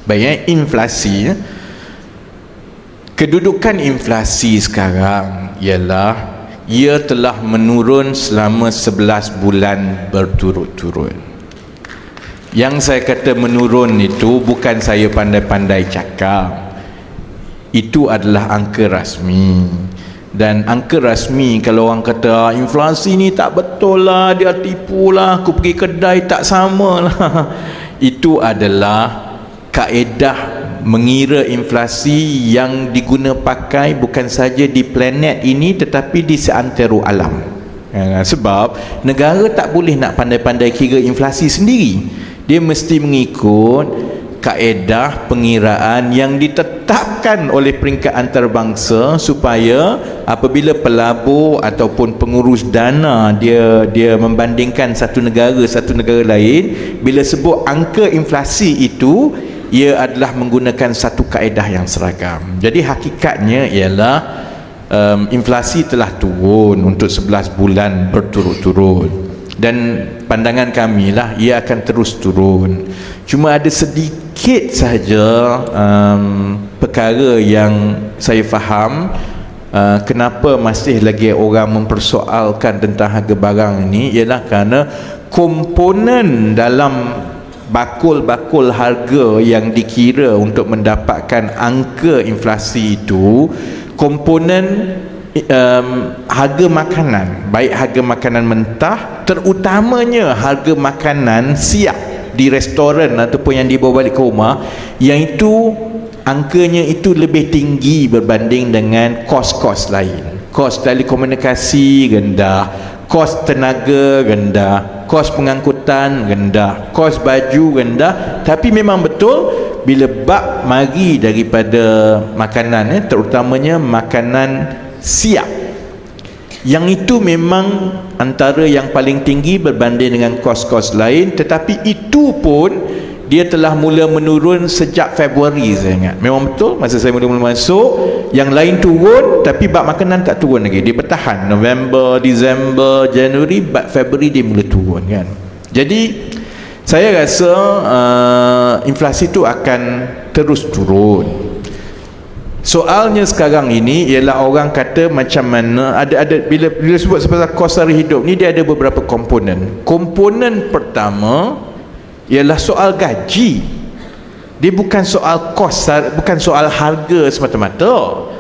Baik, inflasi, kedudukan inflasi sekarang ialah ia telah menurun selama 11 bulan berturut-turut. Yang saya kata menurun itu bukan saya pandai-pandai cakap, itu adalah angka rasmi. Dan angka rasmi, kalau orang kata inflasi ni tak betul lah, dia tipu lah, aku pergi kedai tak sama lah, itu adalah kaedah mengira inflasi yang diguna pakai bukan saja di planet ini tetapi di seantero alam. Sebab negara tak boleh nak pandai-pandai kira inflasi sendiri, dia mesti mengikut kaedah pengiraan yang ditetapkan oleh peringkat antarabangsa, supaya apabila pelabur ataupun pengurus dana dia membandingkan satu negara lain, bila sebut angka inflasi itu, ia adalah menggunakan satu kaedah yang seragam. Jadi hakikatnya ialah inflasi telah turun untuk 11 bulan berturut-turut, dan pandangan kami lah ia akan terus turun. Cuma ada sedikit sahaja perkara yang saya faham kenapa masih lagi orang mempersoalkan tentang harga barang ini, ialah kerana komponen dalam bakul-bakul harga yang dikira untuk mendapatkan angka inflasi itu, komponen harga makanan, baik harga makanan mentah, terutamanya harga makanan siap di restoran ataupun yang dibawa balik ke rumah, yang itu angkanya itu lebih tinggi berbanding dengan kos-kos lain. Kos telekomunikasi rendah, kos tenaga rendah, kos pengangkutan rendah, kos baju rendah. Tapi memang betul, bila bab mari daripada makanan, terutamanya makanan siap, yang itu memang antara yang paling tinggi berbanding dengan kos-kos lain. Tetapi itu pun dia telah mula menurun sejak Februari, saya ingat. Memang betul, masa saya mula-mula masuk, yang lain turun, tapi bab makanan tak turun lagi. Dia bertahan November, Disember, Januari, bab Februari dia mula turun kan. Jadi saya rasa inflasi itu akan terus turun. Soalnya sekarang ini ialah orang kata macam mana bila sebut pasal kos sara hidup ni, dia ada beberapa komponen. Komponen pertama ialah soal gaji. Dia bukan soal kos, bukan soal harga semata-mata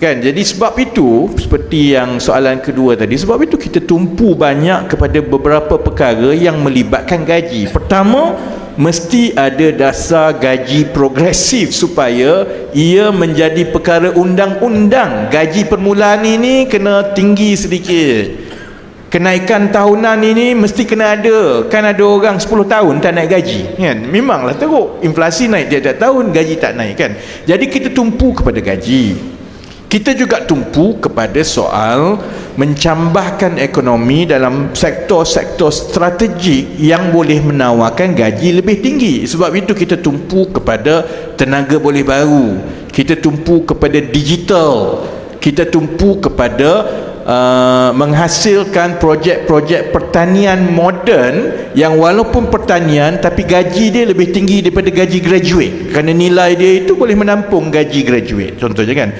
kan. Jadi sebab itu, seperti yang soalan kedua tadi, sebab itu kita tumpu banyak kepada beberapa perkara yang melibatkan gaji. Pertama, mesti ada dasar gaji progresif supaya ia menjadi perkara undang-undang. Gaji permulaan ini kena tinggi sedikit, kenaikan tahunan ini mesti kena ada. Kan ada orang 10 tahun tak naik gaji kan? Memanglah teruk, inflasi naik tiap-tiap tahun, gaji tak naik kan. Jadi kita tumpu kepada gaji. Kita juga tumpu kepada soal mencambahkan ekonomi dalam sektor-sektor strategik yang boleh menawarkan gaji lebih tinggi. Sebab itu kita tumpu kepada tenaga boleh baru, kita tumpu kepada digital, kita tumpu kepada menghasilkan projek-projek pertanian moden, yang walaupun pertanian tapi gaji dia lebih tinggi daripada gaji graduate, kerana nilai dia itu boleh menampung gaji graduate contohnya kan.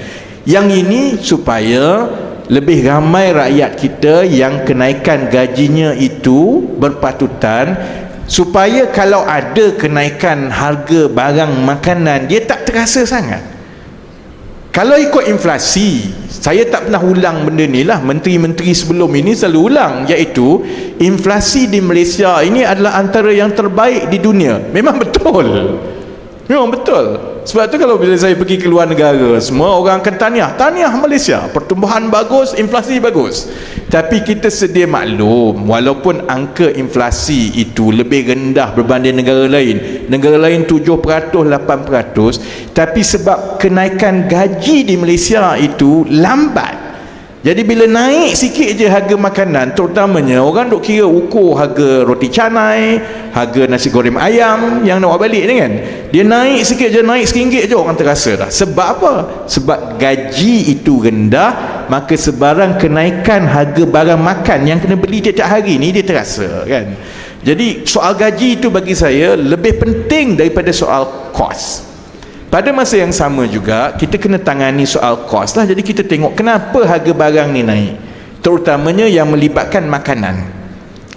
Yang ini supaya lebih ramai rakyat kita yang kenaikan gajinya itu berpatutan, supaya kalau ada kenaikan harga barang makanan, dia tak terasa sangat. Kalau ikut inflasi, saya tak pernah ulang benda ni lah, menteri-menteri sebelum ini selalu ulang, iaitu inflasi di Malaysia ini adalah antara yang terbaik di dunia. Memang betul, memang betul. Sebab tu kalau bila saya pergi ke luar negara, semua orang akan tahniah Malaysia, pertumbuhan bagus, inflasi bagus. Tapi kita sedia maklum, walaupun angka inflasi itu lebih rendah berbanding negara lain 7%, 8%, tapi sebab kenaikan gaji di Malaysia itu lambat. Jadi bila naik sikit je harga makanan, terutamanya orang duk kira ukur harga roti canai, harga nasi goreng ayam yang nak bawa balik ni kan, dia naik sikit je, naik RM1 je, orang terasa dah. Sebab apa? Sebab gaji itu rendah, maka sebarang kenaikan harga barang makan yang kena beli tiap-tiap hari ni dia terasa kan. Jadi soal gaji itu bagi saya lebih penting daripada soal kos. Pada masa yang sama juga kita kena tangani soal kos lah. Jadi kita tengok kenapa harga barang ni naik, terutamanya yang melibatkan makanan.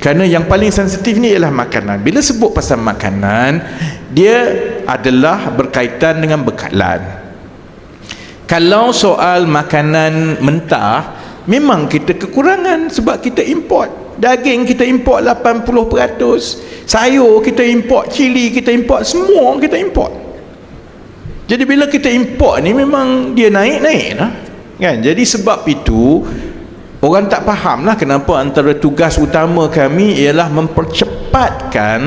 Kerana yang paling sensitif ni ialah makanan. Bila sebut pasal makanan, dia adalah berkaitan dengan bekalan. Kalau soal makanan mentah, memang kita kekurangan sebab kita import. Daging kita import 80%, sayur kita import, cili kita import, semua kita import. Jadi bila kita import ni memang dia naik lah kan. Jadi sebab itu orang tak faham lah kenapa antara tugas utama kami ialah mempercepatkan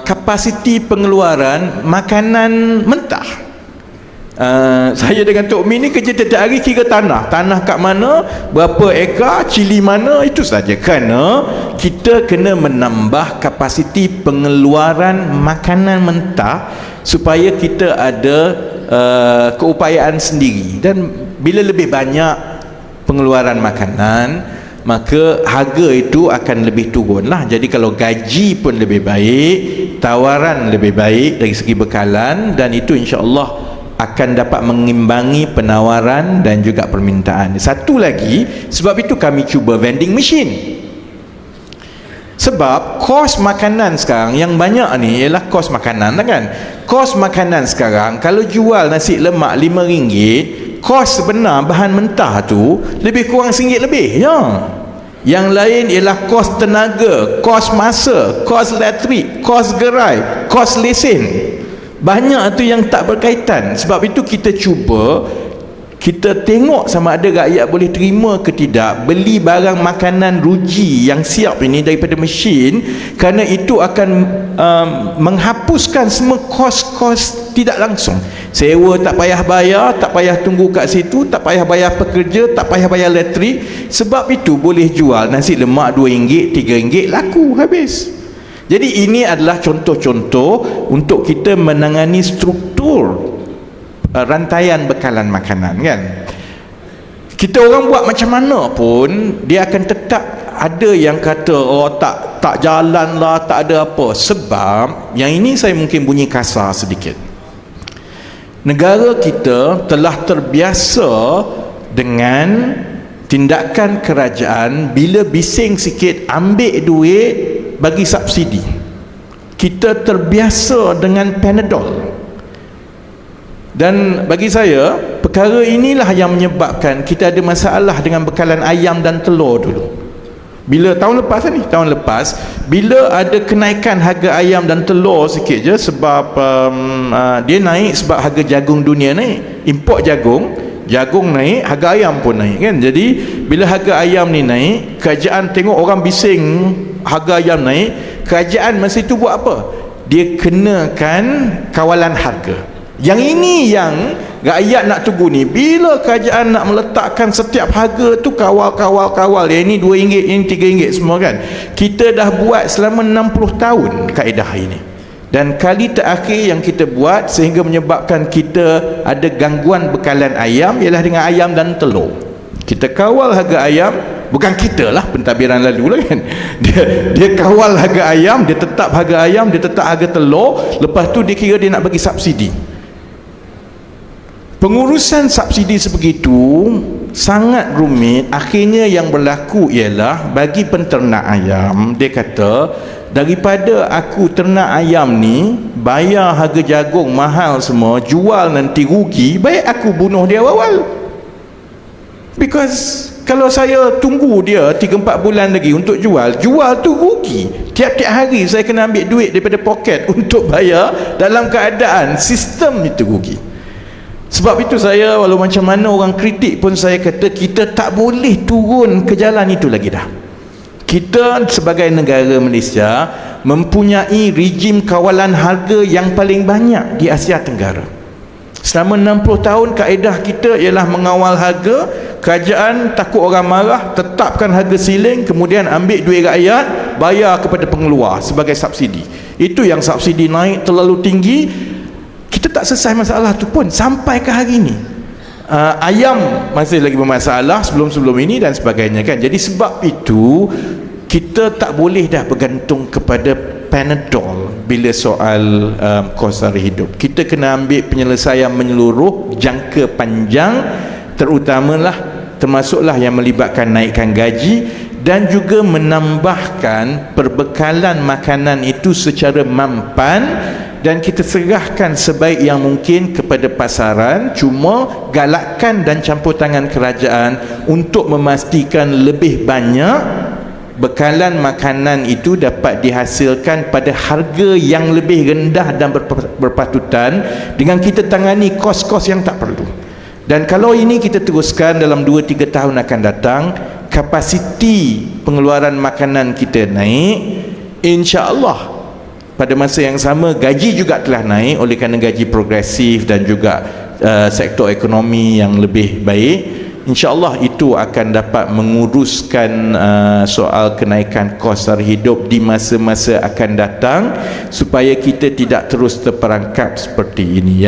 kapasiti pengeluaran makanan mentah. Saya dengan Tok Min ni kerja setiap hari kira tanah kat mana, berapa ekar, cili mana, itu saja. Kerana kita kena menambah kapasiti pengeluaran makanan mentah supaya kita ada keupayaan sendiri. Dan bila lebih banyak pengeluaran makanan, maka harga itu akan lebih turun lah. Jadi kalau gaji pun lebih baik, tawaran lebih baik dari segi bekalan, dan itu insya-Allah akan dapat mengimbangi penawaran dan juga permintaan. Satu lagi, sebab itu kami cuba vending machine. Sebab kos makanan sekarang yang banyak ni ialah kos makanan lah kan. Kos makanan sekarang kalau jual nasi lemak RM5, kos sebenar bahan mentah tu lebih kurang RM1 lebih ya. Yang lain ialah kos tenaga, kos masa, kos elektrik, kos gerai, kos lesen. Banyak tu yang tak berkaitan. Sebab itu kita cuba, kita tengok sama ada rakyat boleh terima ke tidak beli barang makanan ruji yang siap ini daripada mesin, kerana itu akan menghapuskan semua kos-kos tidak langsung. Sewa tak payah bayar, tak payah tunggu kat situ, tak payah bayar pekerja, tak payah bayar elektrik. Sebab itu boleh jual nasi lemak RM2, RM3, laku habis. Jadi ini adalah contoh-contoh untuk kita menangani struktur rantaian bekalan makanan kan. Kita orang buat macam mana pun dia akan tetap ada yang kata oh tak jalan lah, tak ada apa. Sebab yang ini saya mungkin bunyi kasar sedikit. Negara kita telah terbiasa dengan tindakan kerajaan bila bising sikit ambil duit bagi subsidi. Kita terbiasa dengan Panadol. Dan bagi saya perkara inilah yang menyebabkan kita ada masalah dengan bekalan ayam dan telur dulu. Bila tahun lepas bila ada kenaikan harga ayam dan telur sikit je sebab dia naik sebab harga jagung dunia naik. Import jagung naik, harga ayam pun naik kan. Jadi bila harga ayam ni naik, kerajaan tengok orang bising harga ayam naik, kerajaan masa itu buat apa? Dia kenakan kawalan harga. Yang ini yang rakyat nak tunggu ni. Bila kerajaan nak meletakkan setiap harga tu kawal. Yang ini RM2, ini RM3 semua kan. Kita dah buat selama 60 tahun kaedah ini. Dan kali terakhir yang kita buat sehingga menyebabkan kita ada gangguan bekalan ayam ialah dengan ayam dan telur. Kita kawal harga ayam, bukan kita lah, pentadbiran lalu lah kan. Dia kawal harga ayam, dia tetap harga ayam, dia tetap harga telur. Lepas tu dia kira dia nak bagi subsidi. Pengurusan subsidi sebegitu sangat rumit. Akhirnya yang berlaku ialah bagi penternak ayam, dia kata daripada aku ternak ayam ni bayar harga jagung mahal semua, jual nanti rugi, baik aku bunuh dia awal. Because kalau saya tunggu dia 3-4 bulan lagi untuk jual tu rugi. Tiap-tiap hari saya kena ambil duit daripada poket untuk bayar, dalam keadaan sistem itu rugi. Sebab itu saya walau macam mana orang kritik pun saya kata kita tak boleh turun ke jalan itu lagi dah. Kita sebagai negara Malaysia mempunyai rejim kawalan harga yang paling banyak di Asia Tenggara. Selama 60 tahun kaedah kita ialah mengawal harga. Kerajaan takut orang marah, tetapkan harga siling, kemudian ambil duit rakyat, bayar kepada pengeluar sebagai subsidi. Itu yang subsidi naik terlalu tinggi. Kita tak selesai masalah tu pun sampai ke hari ini. Ayam masih lagi bermasalah sebelum-sebelum ini dan sebagainya kan. Jadi sebab itu kita tak boleh dah bergantung kepada Panadol bila soal kos sara hidup. Kita kena ambil penyelesaian menyeluruh, jangka panjang, termasuklah yang melibatkan naikkan gaji dan juga menambahkan perbekalan makanan itu secara mampan, dan kita serahkan sebaik yang mungkin kepada pasaran. Cuma galakkan dan campur tangan kerajaan untuk memastikan lebih banyak bekalan makanan itu dapat dihasilkan pada harga yang lebih rendah dan berpatutan, dengan kita tangani kos-kos yang tak perlu. Dan kalau ini kita teruskan dalam 2-3 tahun akan datang, kapasiti pengeluaran makanan kita naik, insya-Allah pada masa yang sama gaji juga telah naik oleh kerana gaji progresif dan juga sektor ekonomi yang lebih baik. InsyaAllah itu akan dapat menguruskan soal kenaikan kos sara hidup di masa-masa akan datang, supaya kita tidak terus terperangkap seperti ini, ya.